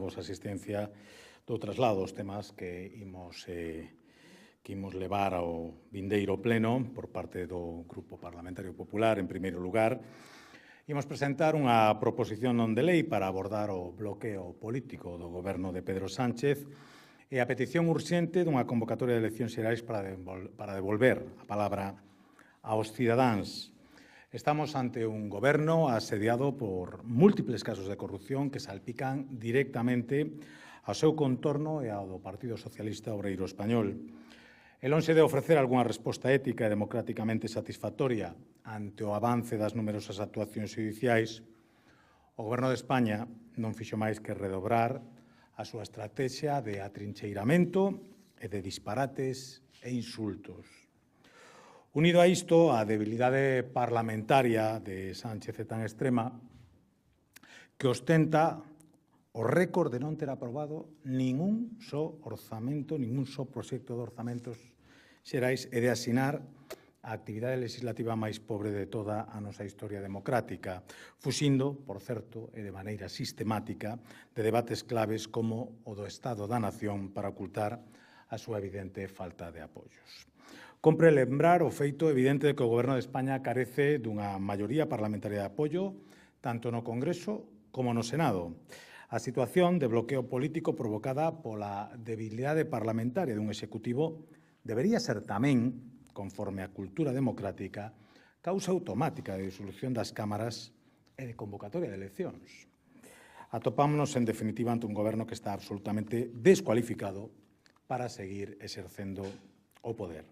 vosa asistencia do traslado dos temas que imos levar ao vindeiro pleno por parte do Grupo Parlamentario Popular. En primeiro lugar, imos presentar unha proposición non de lei para abordar o bloqueo político do goberno de Pedro Sánchez e a petición urxente dunha convocatoria de eleccións xerais para devolver a palabra aos cidadáns. Estamos ante un goberno asediado por múltiples casos de corrupción que salpican directamente ao seu contorno e ao do Partido Socialista Obreiro Español. E lonxe de ofrecer algunha resposta ética e democráticamente satisfactoria ante o avance das numerosas actuacións xudiciais, o Goberno de España non fixo máis que redobrar a súa estrategia de atrincheiramento e de disparates e insultos. Unido a isto, a debilidade parlamentaria de Sánchez é tan extrema que ostenta o récord de non ter aprobado ningún só orzamento, ningún só proxecto de orzamentos xerais e de asinar a actividade legislativa máis pobre de toda a nosa historia democrática, fuxindo, por certo, e de maneira sistemática, de debates claves como o do Estado da Nación para ocultar a súa evidente falta de apoios. Compre lembrar o feito evidente de que o Goberno de España carece dunha maioría parlamentaria de apoio tanto no Congreso como no Senado. A situación de bloqueo político provocada pola debilidade parlamentaria dun executivo debería ser tamén, conforme á cultura democrática, causa automática de disolución das cámaras e de convocatoria de eleccións. Atopámonos, en definitiva, ante un goberno que está absolutamente descualificado para seguir exercendo o poder.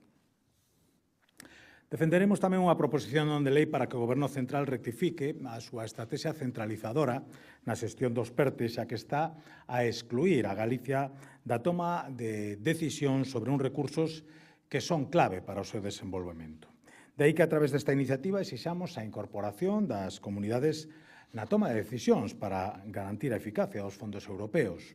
Defenderemos tamén unha proposición non de lei para que o Goberno central rectifique a súa estrategia centralizadora na xestión dos PERTES, xa que está a excluir a Galicia da toma de decisións sobre uns recursos que son clave para o seu desenvolvemento. De aí que a través desta iniciativa exixamos a incorporación das comunidades na toma de decisións para garantir a eficacia dos fondos europeos.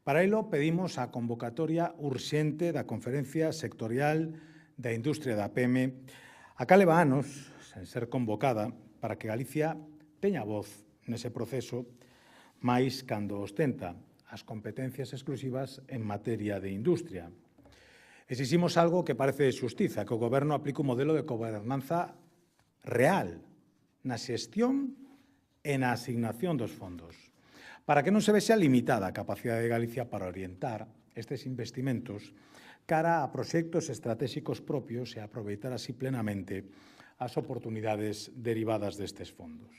Para elo pedimos a convocatoria urxente da Conferencia Sectorial da Industria da PEME, a cal leva anos sen ser convocada para que Galicia teña voz nese proceso, máis cando ostenta as competencias exclusivas en materia de industria. Exiximos algo que parece de xustiza, que o Goberno aplique un modelo de gobernanza real na xestión e na asignación dos fondos, para que non se vexa limitada a capacidade de Galicia para orientar estes investimentos cara a proxectos estratégicos propios e aproveitar así plenamente as oportunidades derivadas destes fondos.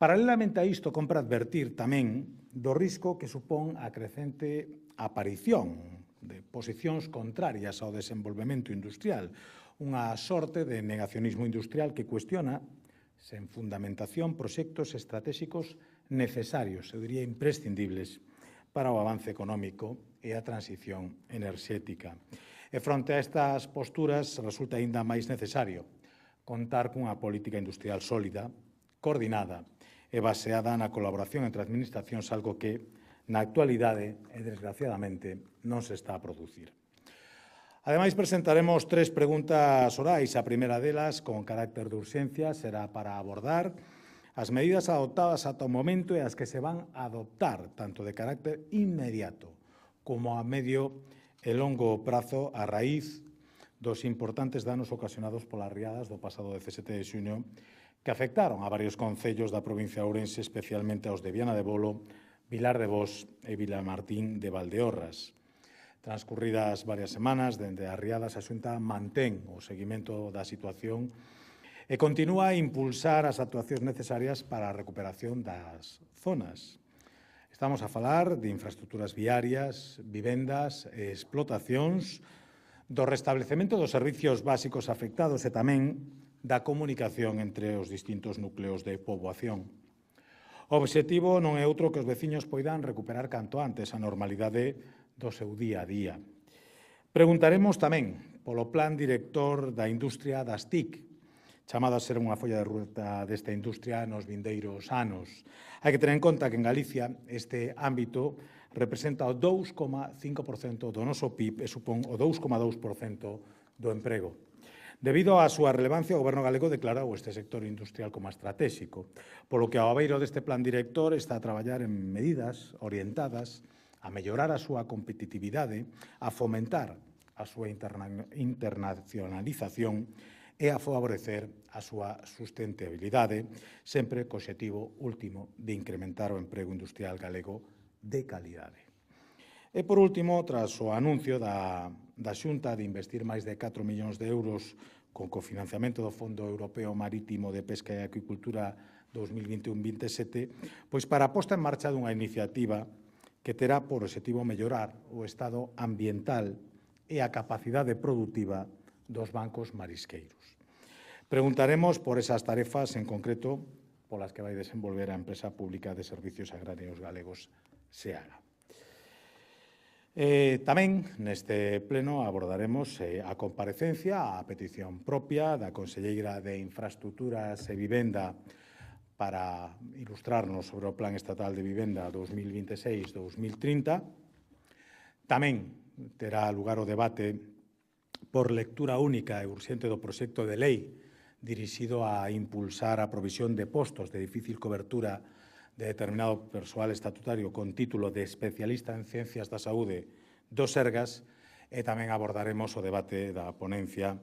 Paralelamente a isto, compra advertir tamén do risco que supón a crecente aparición de posicións contrarias ao desenvolvemento industrial, unha sorte de negacionismo industrial que cuestiona, sen fundamentación, proxectos estratégicos necesarios, eu diría imprescindibles, para o avance económico e a transición enerxética. E fronte a estas posturas resulta aínda máis necesario contar cunha política industrial sólida, coordinada e baseada na colaboración entre administracións, algo que na actualidade e desgraciadamente non se está a producir. Ademais, presentaremos 3 preguntas orais. A primeira delas, con carácter de urxencia, será para abordar as medidas adoptadas ata o momento e as que se van a adoptar, tanto de carácter inmediato como a medio e longo prazo, a raíz dos importantes danos ocasionados polas riadas do pasado 17 de xuño que afectaron a varios concellos da provincia de Ourense, especialmente aos de Viana de Bolo, Vilar de Bos e Vilamartín de Valdeorras. Transcurridas varias semanas dende as riadas, a Xunta mantén o seguimento da situación e continúa a impulsar as actuacións necesarias para a recuperación das zonas. Estamos a falar de infraestructuras viarias, vivendas e explotacións, do restablecemento dos servicios básicos afectados e tamén da comunicación entre os distintos núcleos de poboación. O obxectivo non é outro que os veciños poidan recuperar canto antes a normalidade do seu día a día. Preguntaremos tamén polo Plan Director da Industria das TIC, chamado a ser unha folla de ruta desta industria nos vindeiros anos. Hai que tener en conta que en Galicia este ámbito representa o 2,5% do noso PIB e supón o 2,2% do emprego. Debido á súa relevancia, o Goberno galego declarou este sector industrial como estratégico, polo que ao abeiro deste plan director está a traballar en medidas orientadas a mellorar a súa competitividade, a fomentar a súa internacionalización e a favorecer a súa sustentabilidade, sempre co obxectivo último de incrementar o emprego industrial galego de calidade. E, por último, tras o anuncio da Xunta de investir máis de 4 millóns de euros con cofinanciamento do Fondo Europeo Marítimo de Pesca e Acuicultura 2021-27, pois para a posta en marcha dunha iniciativa que terá por obxectivo mellorar o estado ambiental e a capacidade produtiva dos bancos marisqueiros. Preguntaremos por esas tarefas en concreto polas que vai desenvolver a Empresa Pública de Servicios Agrarios Galegos, SEAGA. Tamén neste pleno abordaremos a comparecencia, a petición propia da Conselleira de Infraestructuras e Vivenda para ilustrarnos sobre o Plan Estatal de Vivenda 2026-2030. Tamén terá lugar o debate por lectura única e urxente do proxecto de lei dirixido a impulsar a provisión de postos de difícil cobertura de determinado persoal estatutario con título de especialista en ciencias da saúde do Sergas, e tamén abordaremos o debate da ponencia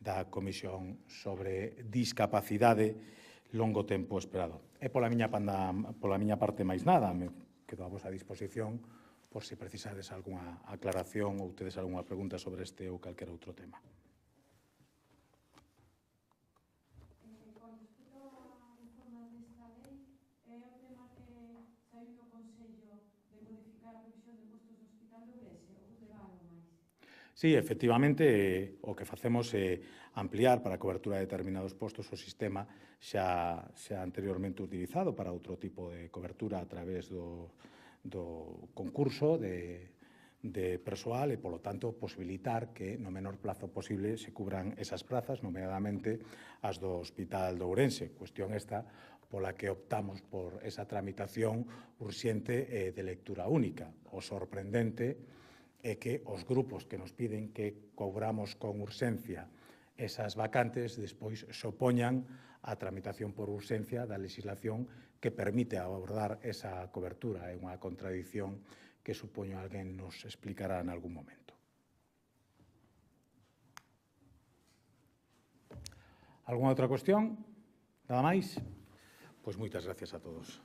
da Comisión sobre discapacidade longo tempo esperado. E pola miña parte máis nada, me quedo a vosa disposición por se precisades algunha aclaración ou tedes algunha pregunta sobre este ou calquera outro tema. Sí, efectivamente, o que facemos é ampliar para a cobertura de determinados postos o sistema xa anteriormente utilizado para outro tipo de cobertura a través do concurso de persoal e, polo tanto, posibilitar que no menor plazo posible se cubran esas prazas, nomeadamente as do Hospital de Ourense, cuestión esta pola que optamos por esa tramitación urxente de lectura única. O sorprendente é que os grupos que nos piden que cobramos con urxencia esas vacantes despois se opoñan á tramitación por urxencia da legislación que permite abordar esa cobertura. É unha contradición que supoño alguén nos explicará en algún momento. Algúna outra cuestión? Nada máis? Pois moitas gracias a todos.